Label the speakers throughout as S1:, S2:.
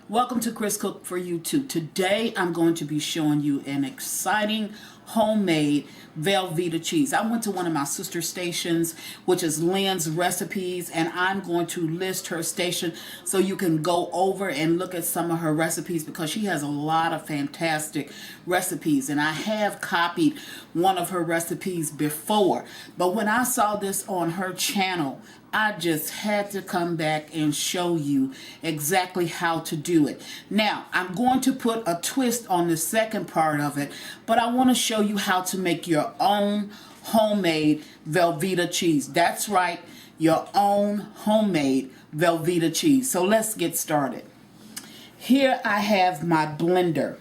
S1: Welcome to Chris Cook for YouTube. Today I'm going to be showing you an exciting homemade Velveeta cheese. I went to one of my sister stations, which is Lynn's Recipes, and I'm going to list her station so you can go over and look at some of her recipes because she has a lot of fantastic recipes, and I have copied one of her recipes before. But when I saw this on her channel, I just had to come back and show you exactly how to do it. Now, I'm going to put a twist on the second part of it, but I want to show you how to make your own homemade Velveeta cheese. That's right, your own homemade Velveeta cheese. So let's get started. Here I have my blender.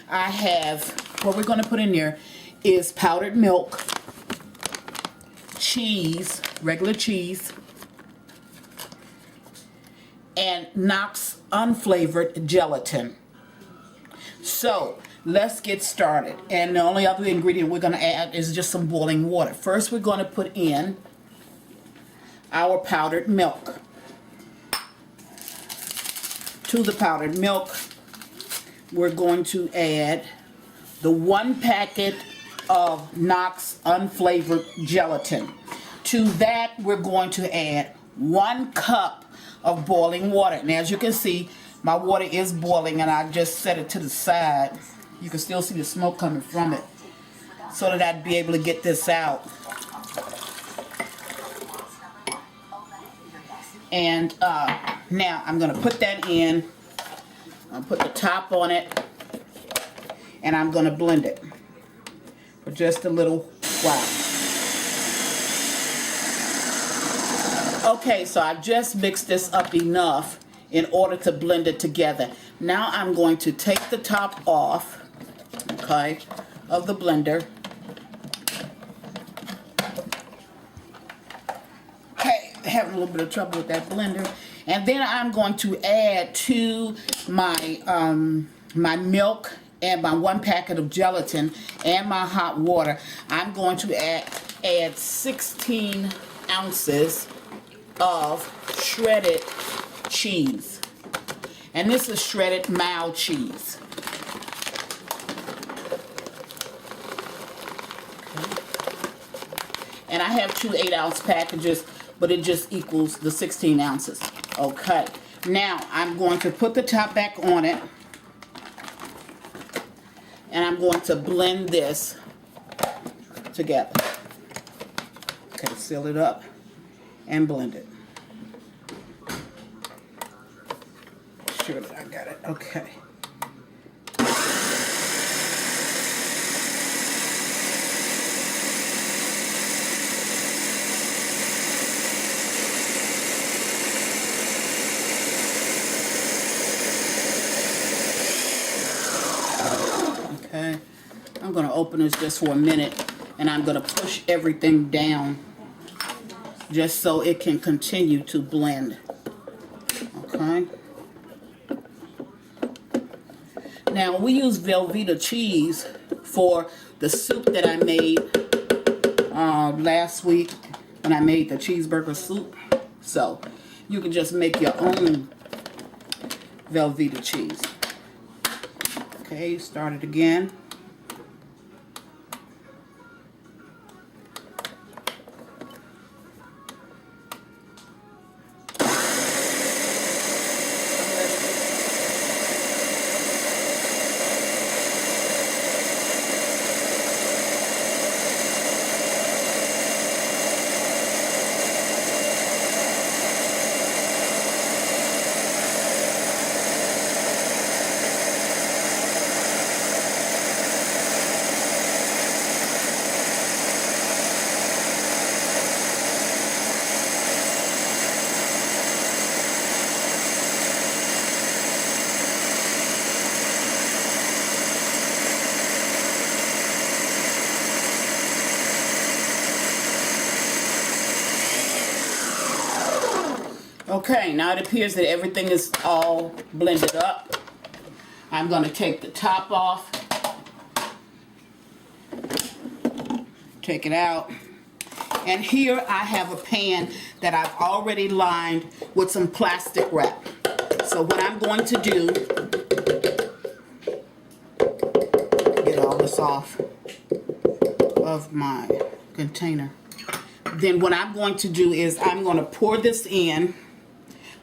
S1: I have, what we're going to put in there is powdered milk, cheese, regular cheese, and Knox unflavored gelatin. So let's get started. And the only other ingredient we're going to add is just some boiling water. First, we're going to put in our powdered milk. To the powdered milk, we're going to add the 1 packet of Knox unflavored gelatin. To that, we're going to add 1 cup of boiling water. And as you can see, my water is boiling, and I just set it to the side. You can still see the smoke coming from it, so that I'd be able to get this out. And now I'm going to put that in. I'll put the top on it, and I'm going to blend it for just a little while. Okay, so I just mixed this up enough in order to blend it together. Now I'm going to take the top off, okay, of the blender. Okay, having a little bit of trouble with that blender. And then I'm going to add to my my milk and my 1 packet of gelatin and my hot water. I'm going to add 16 ounces of shredded cheese. And this is shredded mild cheese. Okay. And I have 2 8-ounce packages, but it just equals the 16 ounces. Okay. Now I'm going to put the top back on it, and I'm going to blend this together. Okay, seal it up and blend it. Sure that I got it. Okay. Okay. I'm going to open this just for a minute, and I'm going to push everything down just so it can continue to blend. Okay. Now, we use Velveeta cheese for the soup that I made last week when I made the cheeseburger soup. So you can just make your own Velveeta cheese. Okay, start it again. Okay, now it appears that everything is all blended up. I'm going to take the top off, take it out, and here I have a pan that I've already lined with some plastic wrap. So what I'm going to do, get all this off of my container. Then what I'm going to do is I'm going to pour this in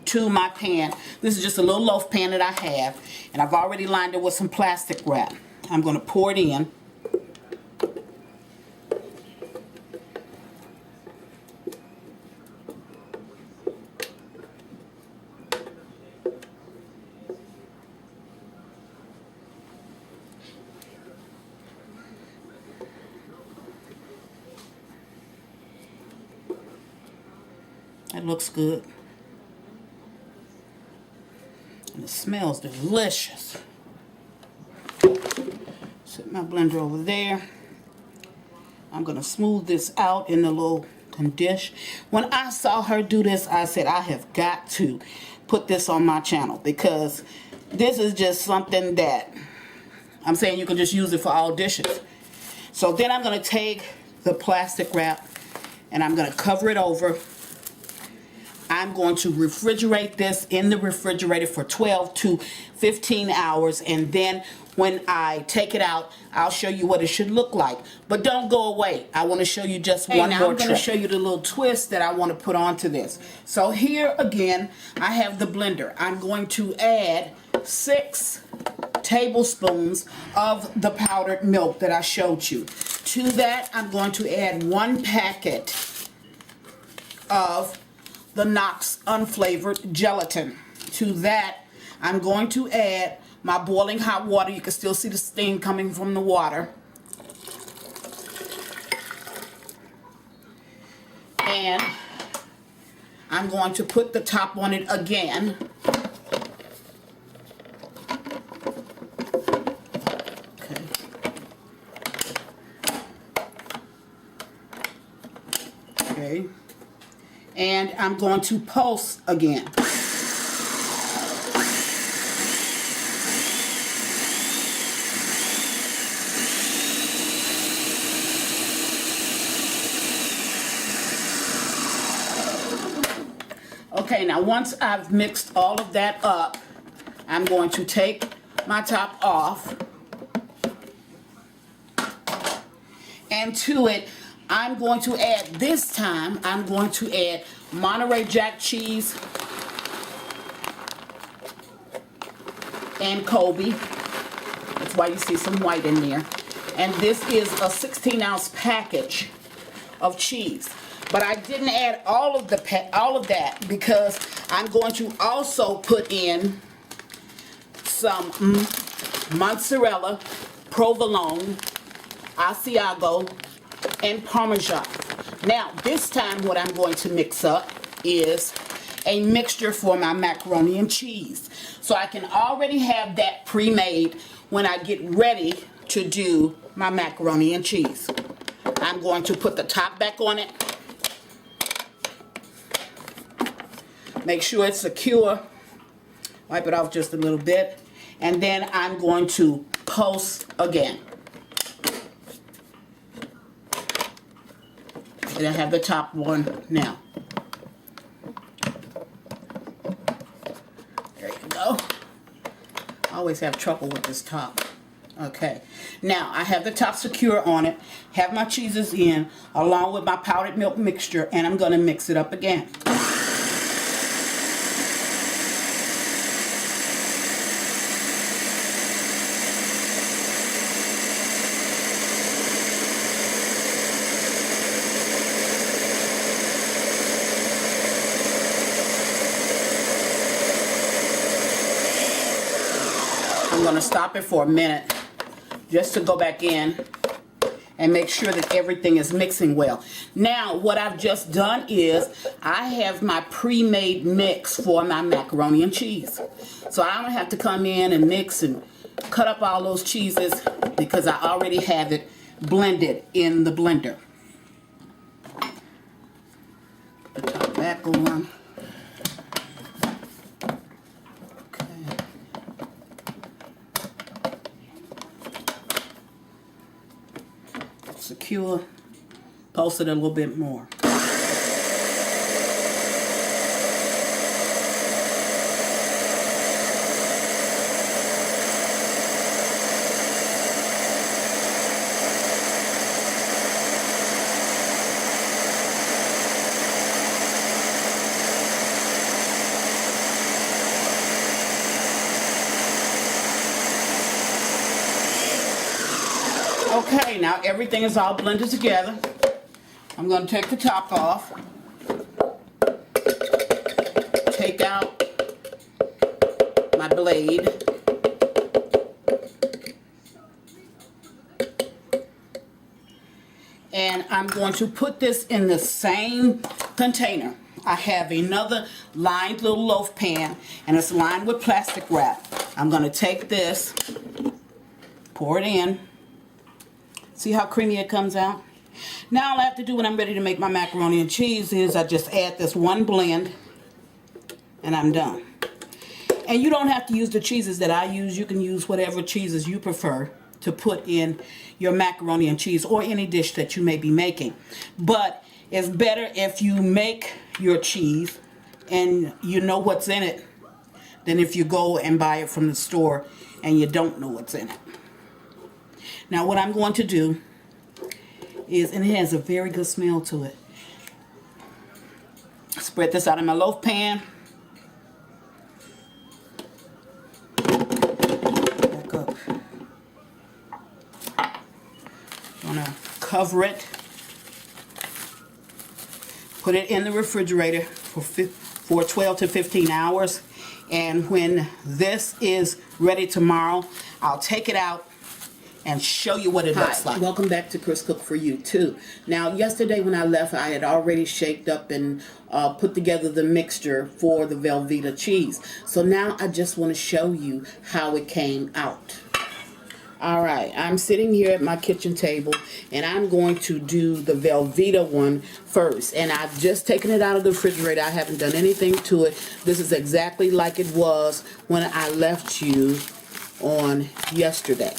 S1: to my pan. This is just a little loaf pan that I have, and I've already lined it with some plastic wrap. I'm going to pour it in. That looks good. And it smells delicious. Set my blender over there. I'm going to smooth this out in the little dish. When I saw her do this, I said, I have got to put this on my channel, because this is just something that I'm saying you can just use it for all dishes. So then I'm going to take the plastic wrap and I'm going to cover it over. I'm going to refrigerate this in the refrigerator for 12 to 15 hours, and then when I take it out, I'll show you what it should look like. But don't go away. I want to show you just one more trick. I'm going to show you the little twist that I want to put onto this. So here again, I have the blender. I'm going to add 6 tablespoons of the powdered milk that I showed you. To that, I'm going to add 1 packet of the Knox unflavored gelatin. To that, I'm going to add my boiling hot water. You can still see the steam coming from the water. And I'm going to put the top on it again. Okay. Okay. And I'm going to pulse again. Okay, now once I've mixed all of that up, I'm going to take my top off. And to it, I'm going to add, this time, I'm going to add Monterey Jack cheese and Colby. That's why you see some white in there. And this is a 16-ounce package of cheese. But I didn't add all of that because I'm going to also put in some mozzarella, provolone, Asiago, and Parmesan. Now, this time what I'm going to mix up is a mixture for my macaroni and cheese. So I can already have that pre-made when I get ready to do my macaroni and cheese. I'm going to put the top back on it. Make sure it's secure. Wipe it off just a little bit. And then I'm going to pulse again. And I have the top one now. There you go. I always have trouble with this top. Okay. Now, I have the top secure on it. Have my cheeses in, along with my powdered milk mixture, and I'm going to mix it up again. I'm going to stop it for a minute just to go back in and make sure that everything is mixing well. Now, what I've just done is I have my pre-made mix for my macaroni and cheese. So I don't have to come in and mix and cut up all those cheeses because I already have it blended in the blender. Put the top back on. Secure, pulse it a little bit more. Okay, now everything is all blended together. I'm going to take the top off. Take out my blade. And I'm going to put this in the same container. I have another lined little loaf pan, and it's lined with plastic wrap. I'm going to take this, pour it in. See how creamy it comes out? Now all I have to do when I'm ready to make my macaroni and cheese is I just add this one blend, and I'm done. And you don't have to use the cheeses that I use. You can use whatever cheeses you prefer to put in your macaroni and cheese or any dish that you may be making. But it's better if you make your cheese and you know what's in it than if you go and buy it from the store and you don't know what's in it. Now what I'm going to do is, and it has a very good smell to it, spread this out in my loaf pan. Back up. Gonna cover it. Put it in the refrigerator for 12 to 15 hours. And when this is ready tomorrow, I'll take it out and show you what it looks like. Welcome back to Chris Cook For You too. Now yesterday when I left, I had already shaped up and put together the mixture for the Velveeta cheese. So now I just want to show you how it came out. Alright, I'm sitting here at my kitchen table and I'm going to do the Velveeta one first. And I've just taken it out of the refrigerator. I haven't done anything to it. This is exactly like it was when I left you on yesterday.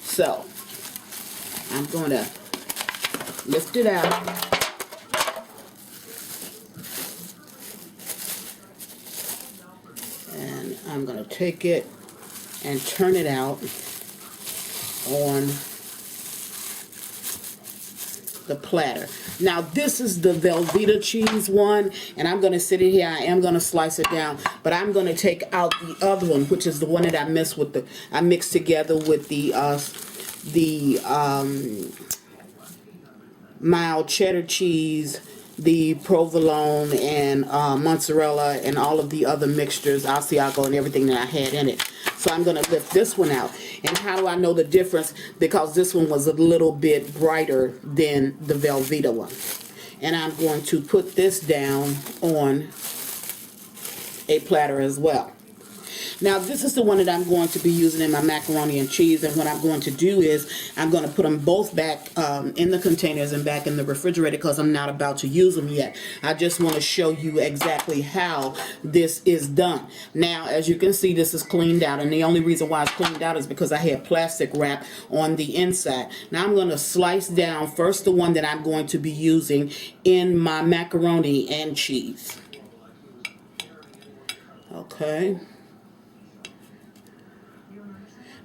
S1: So, I'm going to lift it out. And I'm going to take it and turn it out on the platter. Now this is the Velveeta cheese one, and I'm going to sit it here. I am going to slice it down, but I'm going to take out the other one, which is the one that I mixed together with the mild cheddar cheese, the provolone, and mozzarella, and all of the other mixtures, Asiago, and everything that I had in it. So I'm going to lift this one out. And how do I know the difference? Because this one was a little bit brighter than the Velveeta one. And I'm going to put this down on a platter as well. Now this is the one that I'm going to be using in my macaroni and cheese, and what I'm going to do is I'm going to put them both back in the containers and back in the refrigerator because I'm not about to use them yet. I just want to show you exactly how this is done. Now as you can see, this is cleaned out, and the only reason why it's cleaned out is because I had plastic wrap on the inside. Now I'm going to slice down first the one that I'm going to be using in my macaroni and cheese. Okay.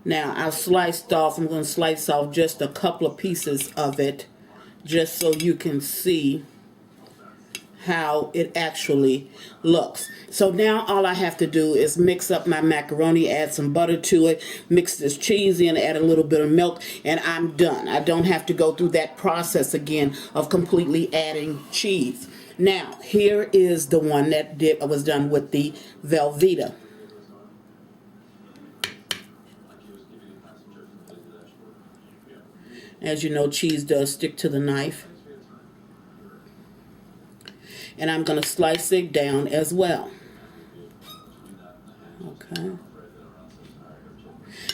S1: Now I've sliced off, I'm going to slice off just a couple of pieces of it just so you can see how it actually looks. So now all I have to do is mix up my macaroni, add some butter to it, mix this cheese in, add a little bit of milk, and I'm done. I don't have to go through that process again of completely adding cheese. Now here is the one that was done with the Velveeta. As you know, cheese does stick to the knife. And I'm going to slice it down as well. Okay.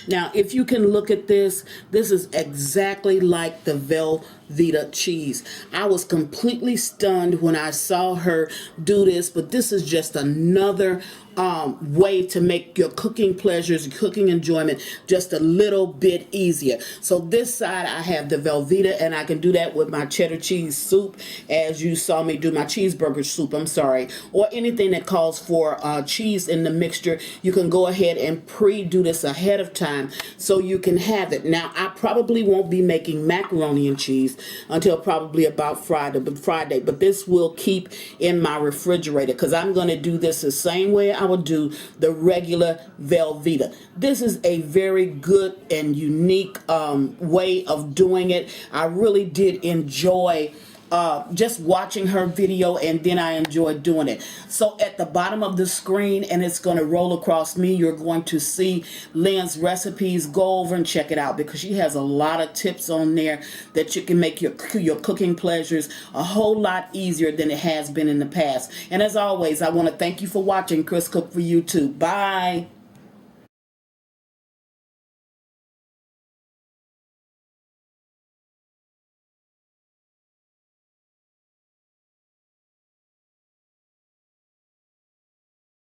S1: Now, if you can look at this, this is exactly like the Velveeta cheese. I was completely stunned when I saw her do this, but this is just another way to make your cooking pleasures, cooking enjoyment just a little bit easier. So this side I have the Velveeta, and I can do that with my cheddar cheese soup, as you saw me do my cheeseburger soup, I'm sorry, or anything that calls for cheese in the mixture. You can go ahead and pre-do this ahead of time so you can have it. Now I probably won't be making macaroni and cheese, until probably about Friday. But this will keep in my refrigerator because I'm going to do this the same way I would do the regular Velveeta. This is a very good and unique way of doing it. I really did enjoy just watching her video, and then I enjoyed doing it. So at the bottom of the screen, and it's going to roll across me, you're going to see Lynn's recipes. Go over and check it out because she has a lot of tips on there that you can make your cooking pleasures a whole lot easier than it has been in the past. And as always, I want to thank you for watching Chris Cook for YouTube. Bye.